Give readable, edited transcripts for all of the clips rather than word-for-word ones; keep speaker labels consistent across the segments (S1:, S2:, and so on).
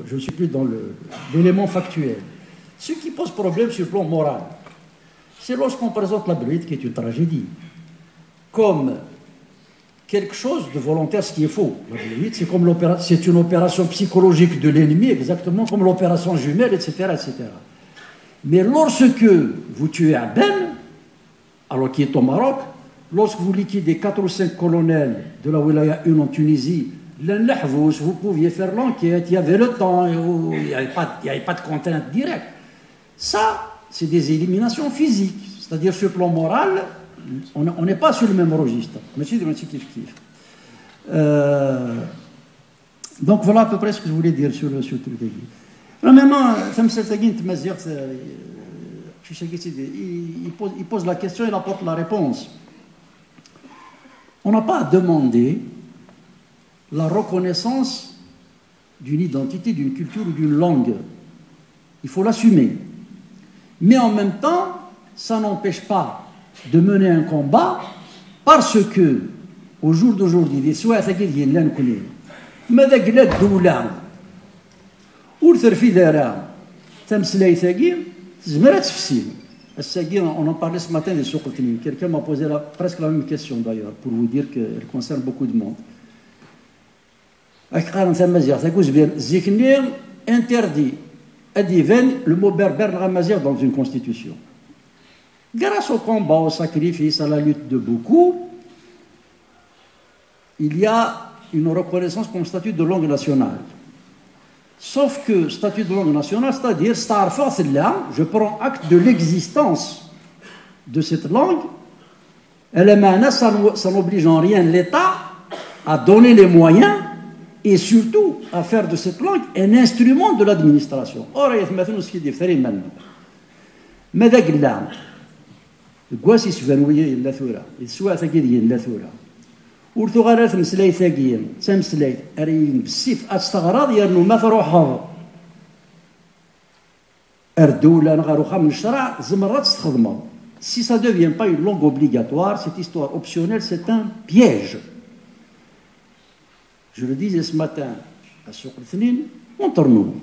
S1: je ne suis plus dans l'élément factuel. Ce qui pose problème sur le plan moral, c'est lorsqu'on présente la Beloïd, qui est une tragédie, comme quelque chose de volontaire, ce qui est faux. La Beloïd, c'est une opération psychologique de l'ennemi, exactement comme l'opération jumelle, etc., etc. Mais lorsque vous tuez Ben, alors qu'il est au Maroc, lorsque vous liquidez 4 ou 5 colonels de la Wilaya 1 en Tunisie, vous pouviez faire l'enquête, il y avait le temps, il n'y avait pas de contrainte directe. Ça, c'est des éliminations physiques. C'est-à-dire, sur le plan moral, on n'est pas sur le même registre. Donc, voilà à peu près ce que je voulais dire sur le truc. Maintenant, il pose la question, il apporte la réponse. On n'a pas à demander la reconnaissance d'une identité, d'une culture ou d'une langue. Il faut l'assumer. Mais en même temps, ça n'empêche pas de mener un combat parce que, au jour d'aujourd'hui, les soins qui sont là, ماذا قلت دولة ورثر في دارها تمسلاي ثقيل زمرة تفسير الساقي. On en parlait ce matin des souks التنين. Quelqu'un m'a posé presque la même question d'ailleurs pour vous dire qu'elle concerne beaucoup de monde. أكقارن ثم مزيغ تقول زبير زيكنير interdit le mot berbère dans une constitution. Grâce au combat, au sacrifice, à la lutte de beaucoup, il y a une reconnaissance comme statut de langue nationale. Sauf que statut de langue nationale, c'est-à-dire, je prends acte de l'existence de cette langue, ça n'oblige en rien l'État à donner les moyens et surtout à faire de cette langue un instrument de l'administration. Or, il y a maintenant ce qui est différent. Mais d'accord, قواسي سفنوية إلا ثورة السواء ثقيلية إلا ثورة ورثغالات مسلاي ثقيل تمسلاي أرين بالسيف أستغراض يرنو ما تروحض الدولة نغاروخا من الشرع زمرات تستخدمها. Si ça ne devient pas une langue obligatoire, cette histoire optionnelle, c'est un piège. Je le disais ce matin à Souk Al-Thnin, entre nous.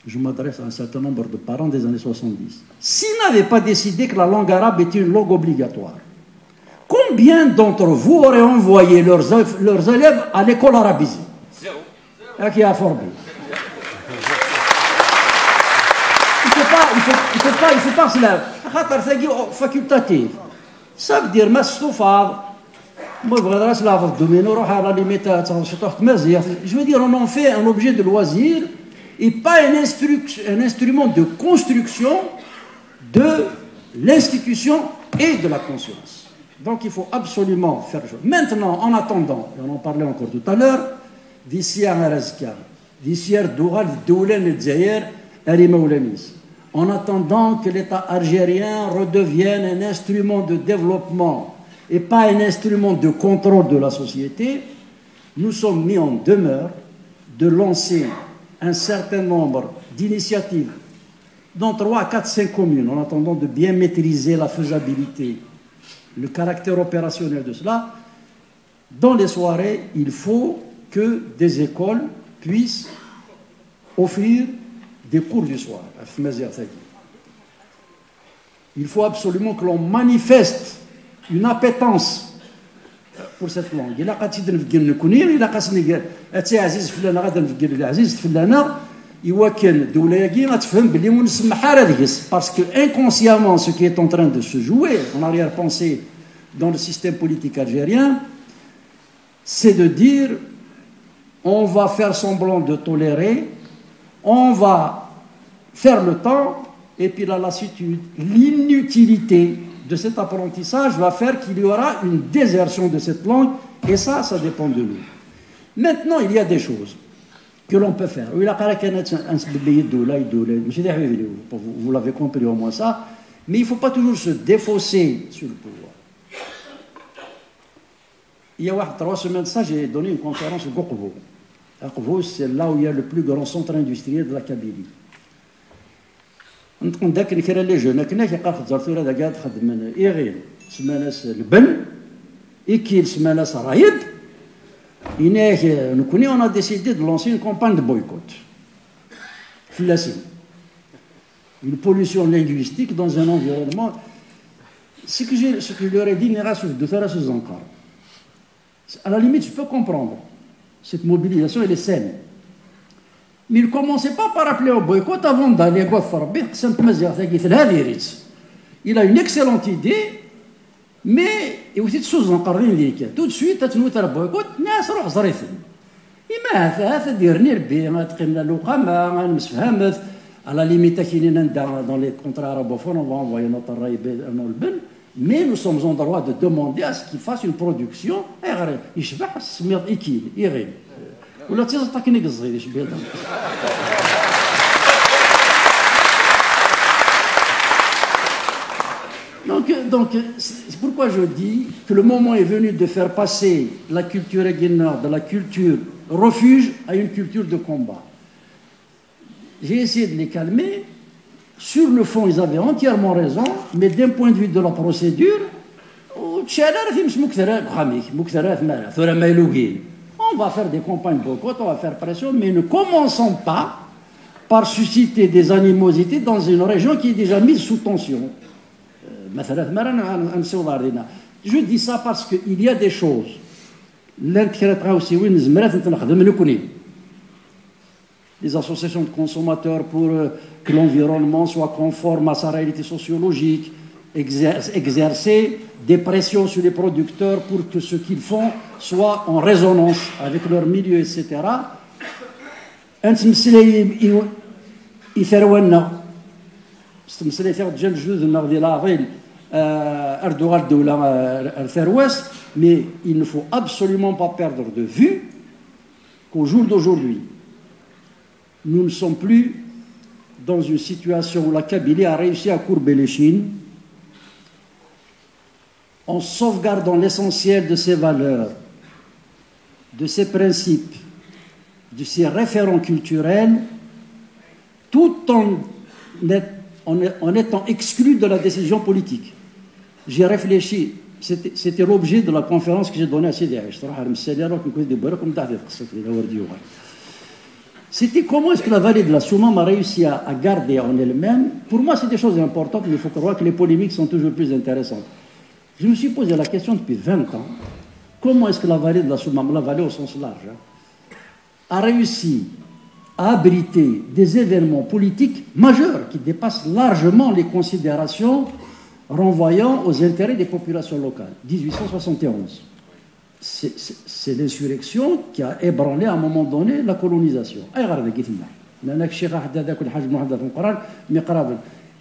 S1: Je m'adresse à un certain nombre de parents des années 70. S'ils n'avaient pas décidé que la langue arabe était une langue obligatoire, combien d'entre vous auraient envoyé leurs élèves à l'école arabisée? Zéro. Qui a formé. Il ne faut pas cela. Facultatif. Ça veut dire, je veux dire, on en fait un objet de loisir et pas un instrument de construction de l'institution et de la conscience. Donc il faut absolument faire chose. Maintenant, en attendant, et on en parlait encore tout à l'heure, en attendant que l'État algérien redevienne un instrument de développement et pas un instrument de contrôle de la société, nous sommes mis en demeure de lancer un certain nombre d'initiatives dans 3, 4, 5 communes, en attendant de bien maîtriser la faisabilité, le caractère opérationnel de cela. Dans les soirées, il faut que des écoles puissent offrir des cours du soir. Il faut absolument que l'on manifeste une appétence pour cette langue. Il a قد تنفقل نكونين إلا قاسني أتي عزيز فلان غادا نفقل عزيز فلانة يوكل دولة يجي غتفهم بلي ونسمح على ديس parce que inconsciemment ce qui est en train de se jouer en arrière-pensée dans le système politique algérien, c'est de dire on va faire semblant de tolérer, on va faire le temps et puis la lassitude, l'inutilité de cet apprentissage va faire qu'il y aura une désertion de cette langue, et ça dépend de nous. Maintenant, il y a des choses que l'on peut faire. Vous l'avez compris au moins ça, mais il ne faut pas toujours se défausser sur le pouvoir. Il y a 3 semaines de ça, j'ai donné une conférence à Gokbo. Gokbo, c'est là où il y a le plus grand centre industriel de la Kabylie. نكون ذاك الكرا اللي جونا كنا كيلقى في الزرتوره هذا قاعد خدم ايغيل سماناس البن ايكيل سماناس رايد On a décidé de lancer une campagne de boycott. Une pollution linguistique dans un environnement. Ce que je leur ai dit, à la limite, je peux comprendre. Cette mobilisation, elle est saine. Mais il ne commençait pas par appeler au boycott avant d'aller il a une excellente idée, mais tout de suite, il a un boycott. À la limite, dans les contrats arabophones, on va envoyer notre raïb dans le ben, mais nous sommes en droit de demander à ce qu'il fasse une production. Donc, c'est pourquoi je dis que le moment est venu de faire passer la culture aguinard de la culture refuge à une culture de combat. J'ai essayé de les calmer. Sur le fond, ils avaient entièrement raison, mais d'un point de vue de la procédure, on va faire des campagnes boycott, on va faire pression, mais ne commençons pas par susciter des animosités dans une région qui est déjà mise sous tension. Je dis ça parce qu'il y a des choses. Les associations de consommateurs pour que l'environnement soit conforme à sa réalité sociologique, exercer des pressions sur les producteurs pour que ce qu'ils font soit en résonance avec leur milieu, etc. Mais il ne faut absolument pas perdre de vue qu'au jour d'aujourd'hui, nous ne sommes plus dans une situation où la Kabylie a réussi à courber les chines en sauvegardant l'essentiel de ses valeurs, de ses principes, de ses référents culturels, tout en étant exclu de la décision politique. J'ai réfléchi, c'était l'objet de la conférence que j'ai donnée à Sidi Aïch. C'était comment est-ce que la vallée de la Soumam a réussi à garder en elle-même. Pour moi, c'est des choses importantes, mais il faut croire que les polémiques sont toujours plus intéressantes. Je me suis posé la question depuis 20 ans, comment est-ce que la vallée de la Soumam, la vallée au sens large, a réussi à abriter des événements politiques majeurs qui dépassent largement les considérations renvoyant aux intérêts des populations locales. 1871. C'est l'insurrection qui a ébranlé à un moment donné la colonisation.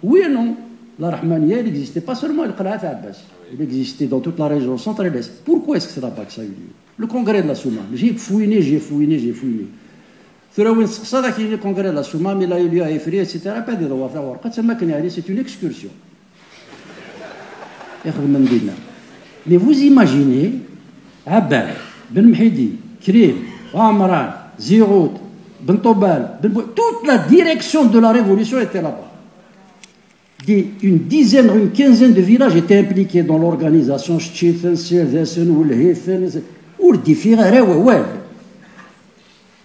S1: Oui et non, la Rahmaniya n'existait pas seulement à Abbas, il existait dans toute la région centrale et est. Pourquoi est-ce que c'est là-bas que ça a eu lieu? Le congrès de la Soumam. J'ai fouiné. Le congrès de la Soumam, il a eu lieu à Ifri, etc. C'est une excursion. Mais vous imaginez, Abba, Ben Mhidi, Krim, Amran, Zirout, Ben Tobal, toute la direction de la révolution était là-bas. Une dizaine, une quinzaine de villages étaient impliqués dans l'organisation.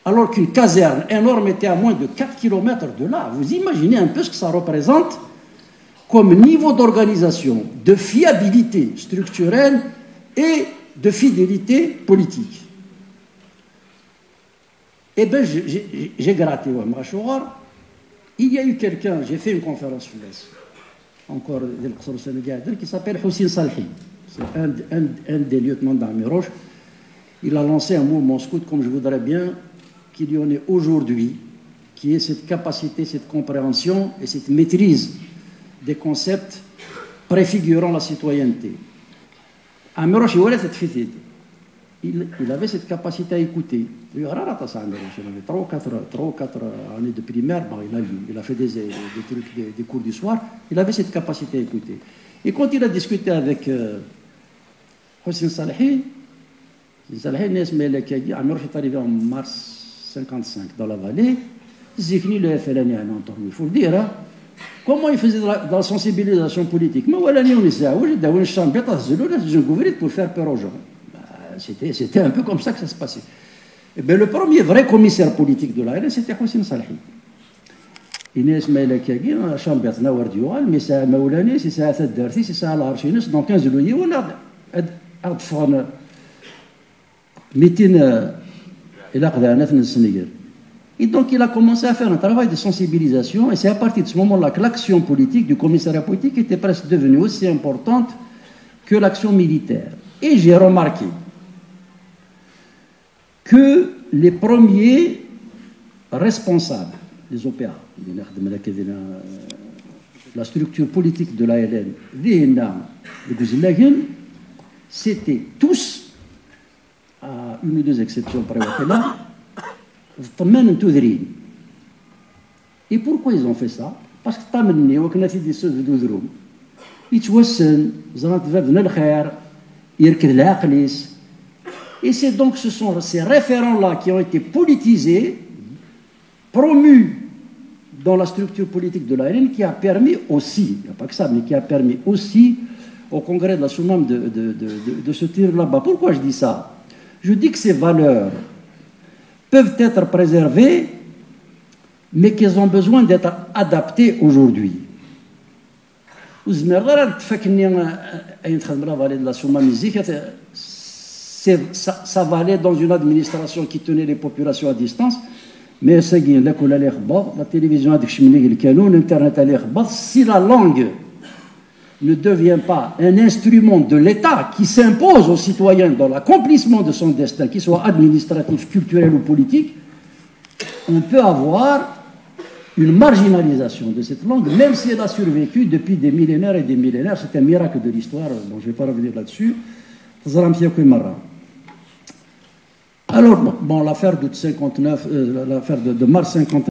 S1: Alors qu'une caserne énorme était à moins de 4 km de là. Vous imaginez un peu ce que ça représente comme niveau d'organisation, de fiabilité structurelle et de fidélité politique. Eh bien, j'ai gratté au Mrachouar. Il y a eu quelqu'un, j'ai fait une conférence encore qui s'appelle Hussein Salhi. C'est un des lieutenants d'armée Roche. Il a lancé un mouvement scout comme je voudrais bien qu'il y en ait aujourd'hui, qui ait cette capacité, cette compréhension et cette maîtrise des concepts préfigurant la citoyenneté. Amiroch, il avait cette capacité à écouter. Il avait 3 ou 4 années de primaire, il a fait des cours du soir, il avait cette capacité à écouter. Et quand il a discuté avec Hossein Salhi, Amiroch est arrivé en mars 1955 dans la vallée, Zikni le FLN, il faut le dire, hein. Comment il faisait de la sensibilisation politique? Mais voilà, on est une chambre pour faire peur aux gens. C'était un peu comme ça que ça se passait. Et bien, le premier vrai commissaire politique de l'ALN, c'était Hossein Salhi. Inès Maïla Kagin, Chambetna Wardioal, mais c'est à Maoulani, c'est à Taddarti, c'est à l'Archinis, dans 15 juillet, on a fait 200 إلى قدانات من السنغال. Et donc il a commencé à faire un travail de sensibilisation et c'est à partir de ce moment-là que l'action politique du commissariat politique était presque devenue aussi importante que l'action militaire. Et j'ai remarqué que les premiers responsables des OPA, la structure politique de l'ALN, c'était tous, à une ou deux exceptions près, et pourquoi ils ont fait ça? Parce que تمني وكنا في دروم يتوسن زرات بابنا الخير يركد العقليس. Et c'est donc ce sont ces référents-là qui ont été politisés, promus dans la structure politique de l'ALN, qui a permis aussi, il n'y a pas que ça, mais qui a permis aussi au congrès de la Soumam de se tirer là-bas. Pourquoi je dis ça? Je dis que ces valeurs peuvent être préservées, mais qu'elles ont besoin d'être adaptées aujourd'hui. Ça va aller dans une administration qui tenait les populations à distance, mais la télévision, l'internet, si la langue ne devient pas un instrument de l'État qui s'impose aux citoyens dans l'accomplissement de son destin, qu'il soit administratif, culturel ou politique, on peut avoir une marginalisation de cette langue, même si elle a survécu depuis des millénaires et des millénaires. C'est un miracle de l'histoire, bon, je ne vais pas revenir là-dessus. Alors, bon, l'affaire de mars 59